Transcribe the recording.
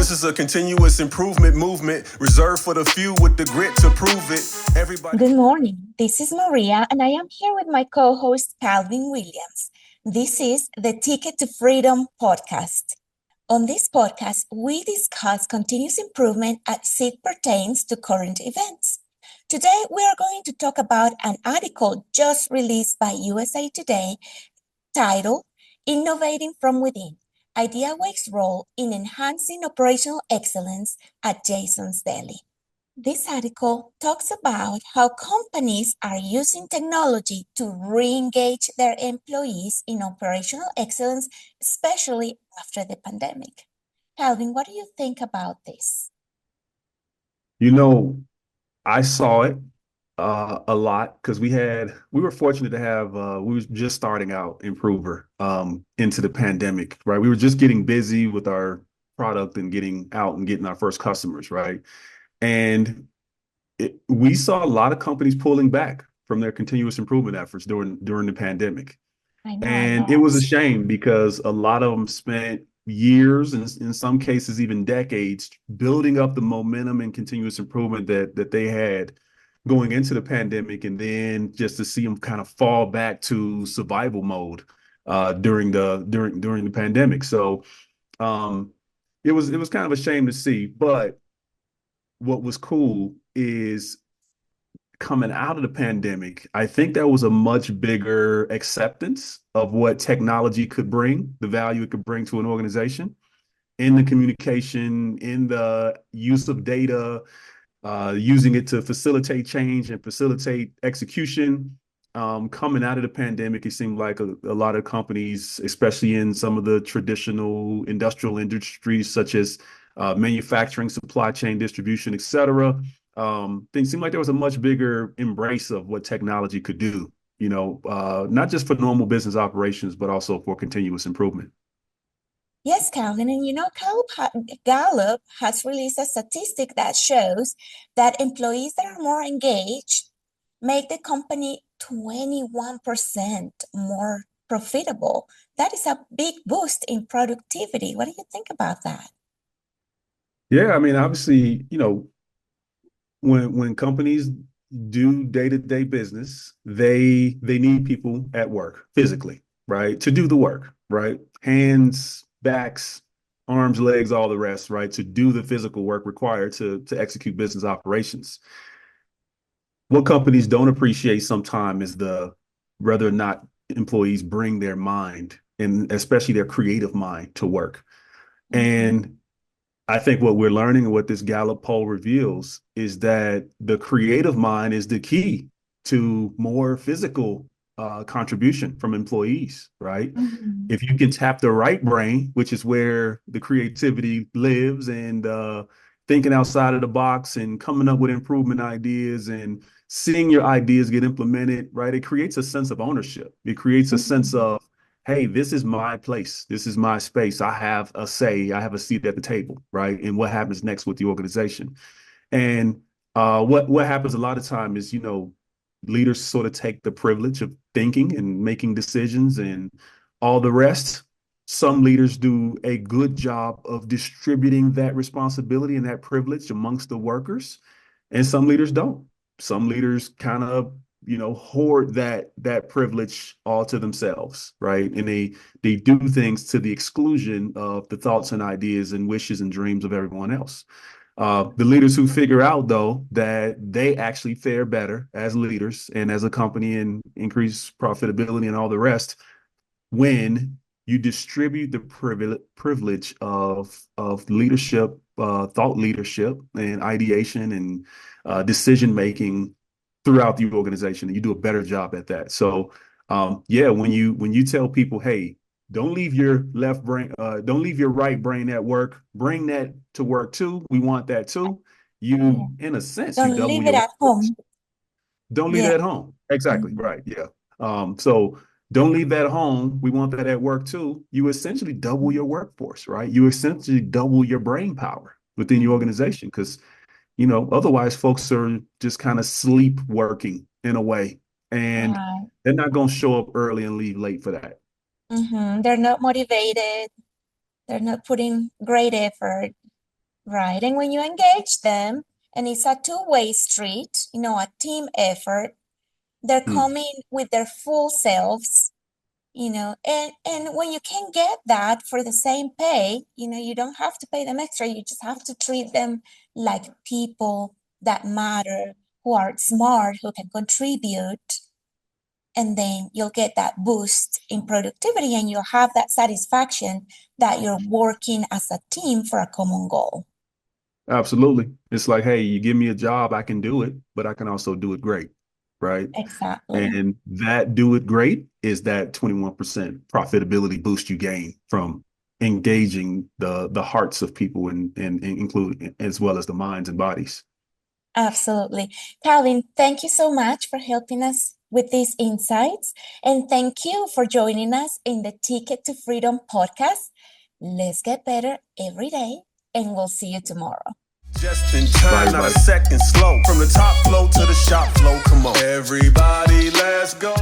This is a continuous improvement movement reserved for the few with the grit to prove it. Everybody. Good morning. This is Maria, and I am here with my co host, Calvin Williams. This is the Ticket to Freedom podcast. On this podcast, we discuss continuous improvement as it pertains to current events. Today, we are going to talk about an article just released by USA Today titled Innovating from Within: IdeaWake's Role in Enhancing Operational Excellence at Jason's Deli. This article talks about how companies are using technology to re-engage their employees in operational excellence, especially after the pandemic. Calvin, what do you think about this? You know, I saw it a lot because we were fortunate to have we were just starting out Improver into the pandemic, right? We were just getting busy with our product and getting out and getting our first customers, right? And we saw a lot of companies pulling back from their continuous improvement efforts during the pandemic. I know. And it was a shame because a lot of them spent years and in some cases even decades building up the momentum and continuous improvement that they had going into the pandemic, and then just to see them kind of fall back to survival mode during the pandemic. So it was kind of a shame to see. But what was cool is coming out of the pandemic, I think there was a much bigger acceptance of what technology could bring, the value it could bring to an organization in the communication, in the use of data, using it to facilitate change and facilitate execution. Coming out of the pandemic, it seemed like a lot of companies, especially in some of the traditional industrial industries such as manufacturing, supply chain, distribution, et cetera, things seemed like there was a much bigger embrace of what technology could do, not just for normal business operations, but also for continuous improvement. Yes, Calvin, and Gallup has released a statistic that shows that employees that are more engaged make the company 21% more profitable. That is a big boost in productivity. What do you think about that? Yeah, I mean, obviously, when companies do day-to-day business, they need people at work physically, right? To do the work, right? Hands, backs, arms, legs, all the rest, right? To do the physical work required to execute business operations. What companies don't appreciate sometimes is whether or not employees bring their mind, and especially their creative mind, to work. And I think what we're learning and what this Gallup poll reveals is that the creative mind is the key to more physical contribution from employees, right? Mm-hmm. If you can tap the right brain, which is where the creativity lives, and thinking outside of the box and coming up with improvement ideas and seeing your ideas get implemented, right? It creates a sense of ownership. It creates a sense of, hey, this is my place. This is my space. I have a say. I have a seat at the table, right? And what happens next with the organization. And what happens a lot of time is, leaders sort of take the privilege of thinking and making decisions and all the rest. Some leaders do a good job of distributing that responsibility and that privilege amongst the workers, and some leaders don't. Some leaders kind of hoard that privilege all to themselves, right? And they do things to the exclusion of the thoughts and ideas and wishes and dreams of everyone else. The leaders who figure out, though, that they actually fare better as leaders and as a company and increase profitability and all the rest when you distribute the privilege of leadership, thought leadership, and ideation and decision making throughout the organization, and you do a better job at that. So, when you tell people, hey, don't leave your left brain, don't leave your right brain at work, bring that to work too. We want that too. You, in a sense, you Don't double leave it your at home. Don't leave it Yeah. at home. Exactly. Right. Yeah. So don't leave that at home. We want that at work too. You essentially double your workforce, right? You essentially double your brain power within your organization because, otherwise folks are just kind of sleep working in a way, and Right. they're not going to show up early and leave late for that. They're not motivated. They're not putting great effort. Right. And when you engage them, and it's a two-way street, a team effort, they're coming with their full selves, and when you can get that for the same pay, you don't have to pay them extra. You just have to treat them like people that matter, who are smart, who can contribute. And then you'll get that boost in productivity and you'll have that satisfaction that you're working as a team for a common goal. Absolutely. It's like, hey, you give me a job, I can do it, but I can also do it great, right? Exactly. And that do it great is that 21% profitability boost you gain from engaging the hearts of people and including as well as the minds and bodies. Absolutely. Calvin, thank you so much for helping us with these insights. And thank you for joining us in the Ticket to Freedom podcast. Let's get better every day, and we'll see you tomorrow. Just in time, Bye, not a bye. second slow. From the top flow to the shop flow, come on. Everybody, let's go.